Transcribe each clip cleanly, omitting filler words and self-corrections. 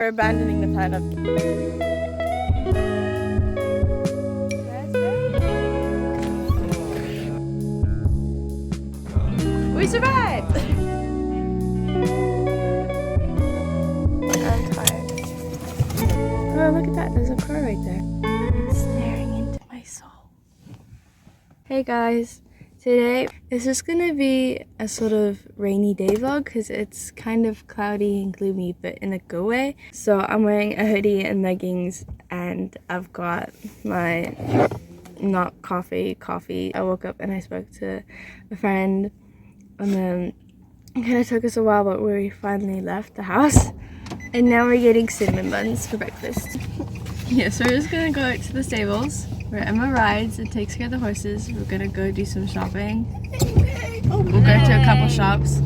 We're abandoning the plan of... We survived! I'm tired. Oh, look at that. There's a car right there. It's staring into my soul. Hey guys. Today is just gonna be a sort of rainy day vlog because it's kind of cloudy and gloomy, but in a good way. So I'm wearing a hoodie and leggings, and I've got my not coffee. I woke up and I spoke to a friend, and then it kind of took us a while, but we finally left the house. And now we're getting cinnamon buns for breakfast. Yeah, so we're just gonna go to the stables where Emma rides and takes care of the horses. We're gonna go do some shopping. We'll go to a couple shops.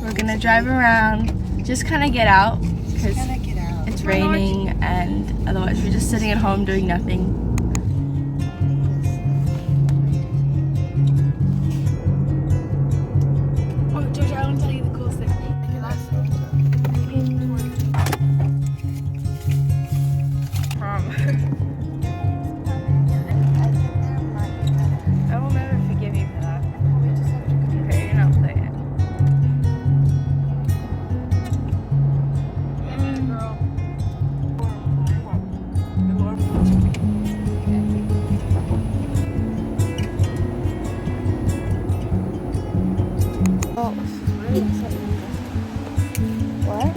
We're gonna drive around, just kind of get out because it's raining, and otherwise we're just sitting at home doing nothing. Oh, Jorja, I want to tell you the coolest thing. I will never forgive you for that. Okay, you're not playing it. Oh. What?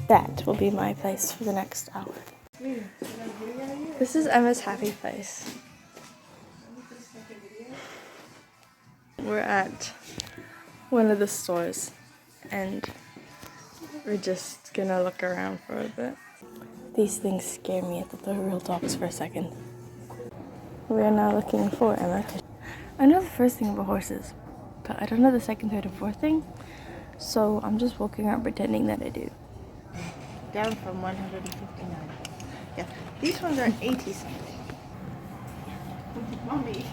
That will be my place for the next hour. This is Emma's happy place. We're at one of the stores and we're just gonna look around for a bit. These things scare me. I thought they were real dogs for a second. We are now looking for Emma. I know the first thing about horses, but I don't know the second, third, and fourth thing. So I'm just walking around pretending that I do. Down from 159. Yeah, these ones are 80 something. Mommy.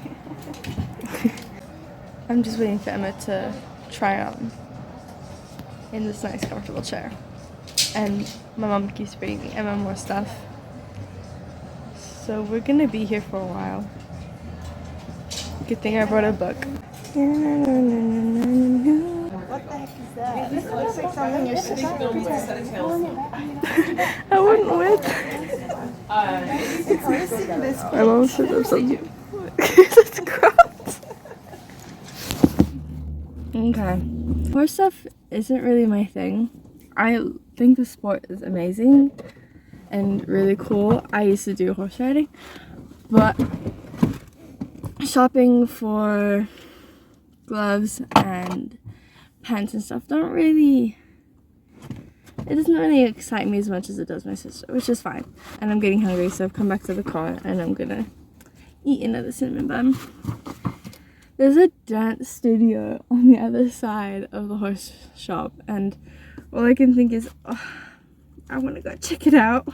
I'm just waiting for Emma to try on in this nice comfortable chair. And my mom keeps bringing Emma more stuff. So we're gonna be here for a while. Good thing I brought a book. What the heck is that? It looks like something you're I wouldn't with. My mom said there's something. That's gross. Okay. Horse stuff isn't really my thing. I think the sport is amazing and really cool. I used to do horse riding, but shopping for gloves and pants and stuff it doesn't really excite me as much as it does my sister, which is fine. And I'm getting hungry, so I've come back to the car and I'm gonna eat another cinnamon bun. There's a dance studio on the other side of the horse shop, and all I can think is, oh, I want to go check it out.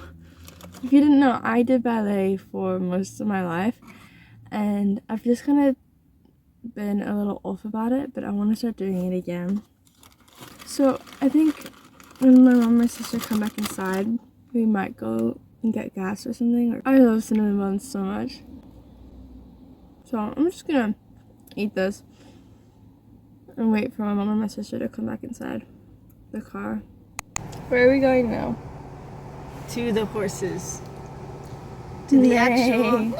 If you didn't know, I did ballet for most of my life, and I've just kind of been a little off about it, but I want to start doing it again. So I think when my mom and my sister come back inside, we might go and get gas or something. I love cinnamon buns so much. So I'm just gonna eat this and wait for my mom and my sister to come back inside the car. Where are we going now? To the horses. To the actual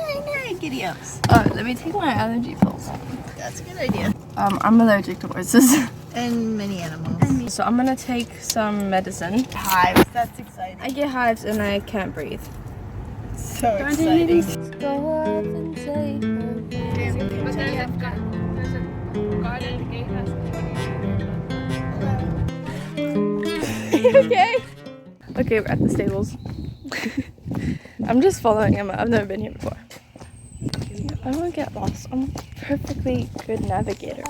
giddy ups. Oh, let me take my allergy pills. That's a good idea. I'm allergic to horses. And many animals. So I'm gonna take some medicine. Hives. That's exciting. I get hives and I can't breathe. So exciting. Go up and say But there's a guard at the gatehouse. okay? Okay, we're at the stables. I'm just following Emma. I've never been here before. I don't get lost. I'm a perfectly good navigator.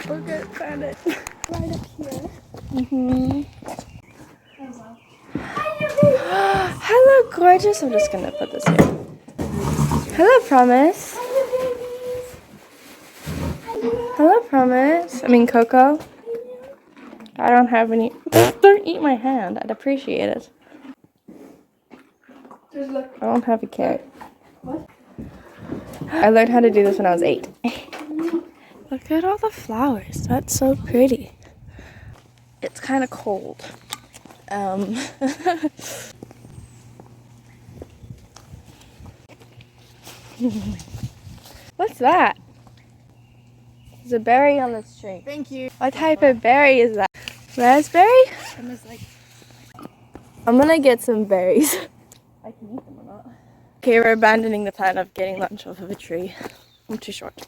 We're good, found it. Right up here. Hello, gorgeous. I'm just gonna put this here. Hello, Promise. Hello, Promise. Coco. I don't have any. Don't eat my hand. I'd appreciate it. I don't have a carrot. What? I learned how to do this when I was 8. Look at all the flowers. That's so pretty. It's kind of cold. What's that? There's a berry on this tree. Thank you. What type of berry is that? Raspberry? I'm gonna get some berries. I can eat them or not. Okay, we're abandoning the plan of getting lunch off of a tree. I'm too short.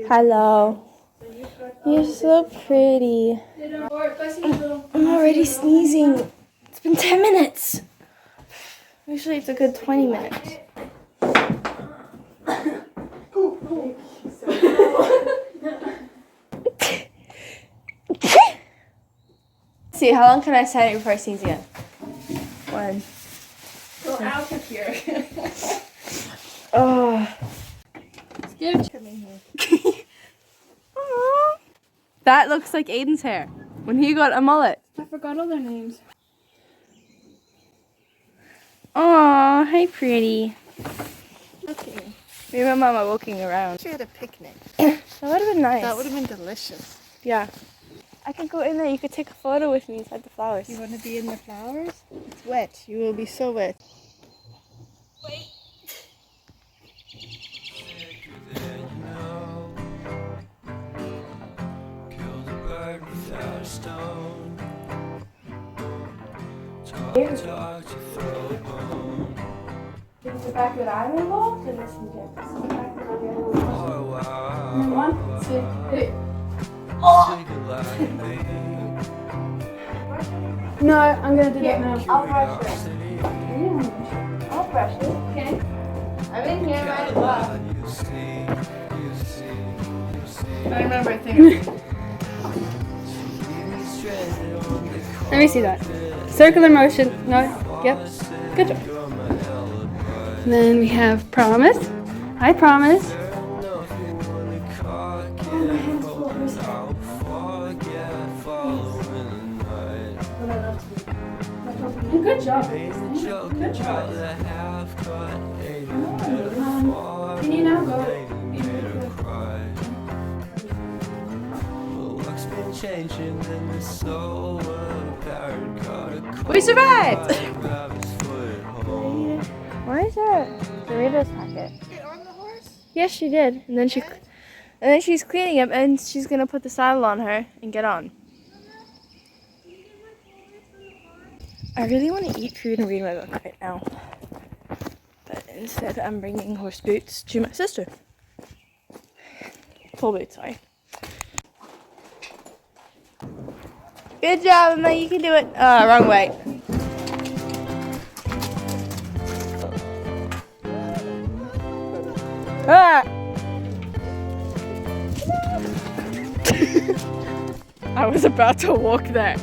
Hello. You're so pretty. I'm already sneezing. It's been 10 minutes. Usually it's a good 20 minutes. See, how long can I stand it before I sneeze again? 1. Go out of here. Oh. That looks like Aiden's hair when he got a mullet. I forgot all their names. Aw, hey pretty. Okay. Me and my mom are walking around. We had a picnic. That would have been nice. That would have been delicious. Yeah. I could go in there. You could take a photo with me inside the flowers. You want to be in the flowers? It's wet. You will be so wet. Wait. Is the fact that I'm involved in this subject? Is the fact that I'm involved? 1, 2, 3. Oh! No, I'm gonna do that now. I'll brush it. I'll brush it. Okay. I'm in here right as well. I remember, I think. Let me see that. Circular motion. No. Yep. Good job. And then we have promise. I promise. Good job. Good job. Can you now go? We survived! Why is there a Doritos packet? Get on the horse? Yes, she did. And then she's cleaning up and she's gonna put the saddle on her and get on. I really want to eat food and read my book right now. But instead I'm bringing horse boots to my sister. Full boots, sorry. Good job, Emma. You can do it. Wrong way. Ah! I was about to walk there.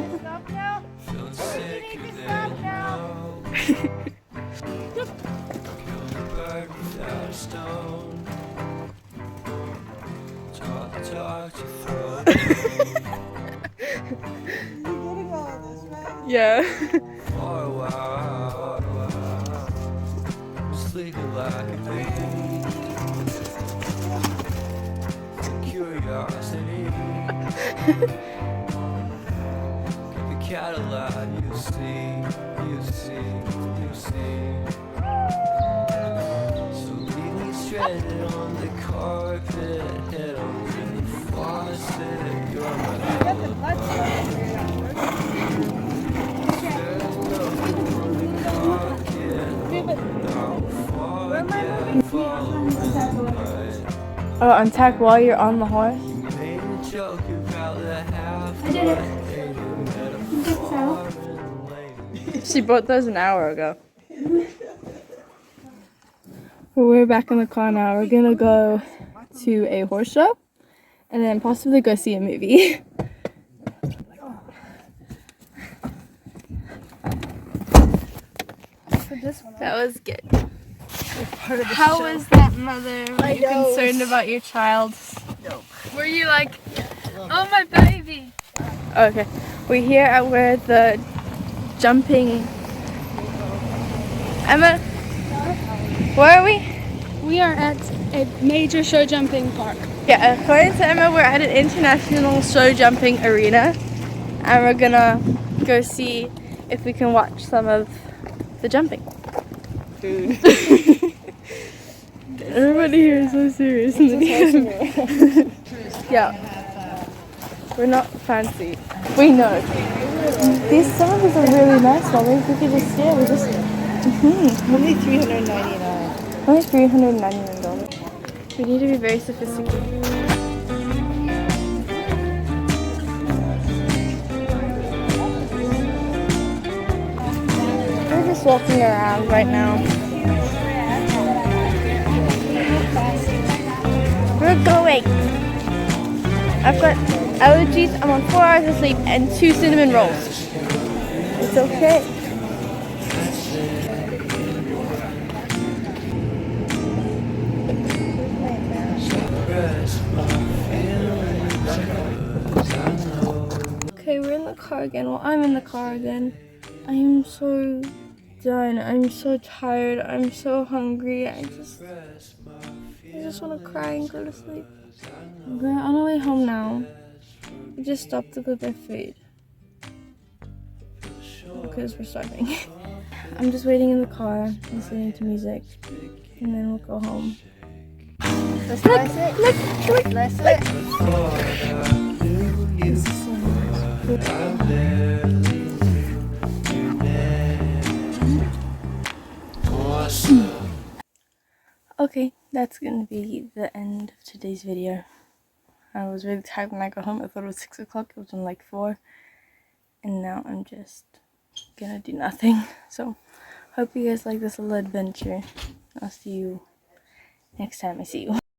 Stop now. Stop now. Yeah. Sleeping like a baby. Curiosity. Give a Cadillac, you see. So leave me stranded on the carpet, head on the faucet. You're my Oh, untack while you're on the horse? I did it. She bought those an hour ago. We're back in the car now. We're gonna go to a horse show and then possibly go see a movie. That was good. How was that, Mother? Were you concerned about your child? No. Were you like, oh my baby? Okay, we're here at where the jumping. Emma, where are we? We are at a major show jumping park. Yeah, according to Emma, we're at an international show jumping arena, and we're gonna go see if we can watch some of the jumping. Food. Everybody here is so serious. Yeah, we're not fancy. We know. These some of these are really nice ones. Maybe we could just stare. We just. Only $399. Only $399. We need to be very sophisticated. We're just walking around right now. We're going. I've got allergies. I'm on 4 hours of sleep and 2 cinnamon rolls. It's okay. Okay, we're in the car again. Well, I'm in the car again. I am so done. I'm so tired. I'm so hungry. I just want to cry and go to sleep. We're on our way home now. We just stopped to go get food because we're starving. I'm just waiting in the car, listening to music, and then we'll go home. Let's slice it. Look. Slice it. This is so nice. Okay, that's gonna be the end of today's video. I was really tired when I got home. I thought it was 6 o'clock. It was on like 4. And now I'm just gonna do nothing. So, hope you guys like this little adventure. I'll see you next time I see you.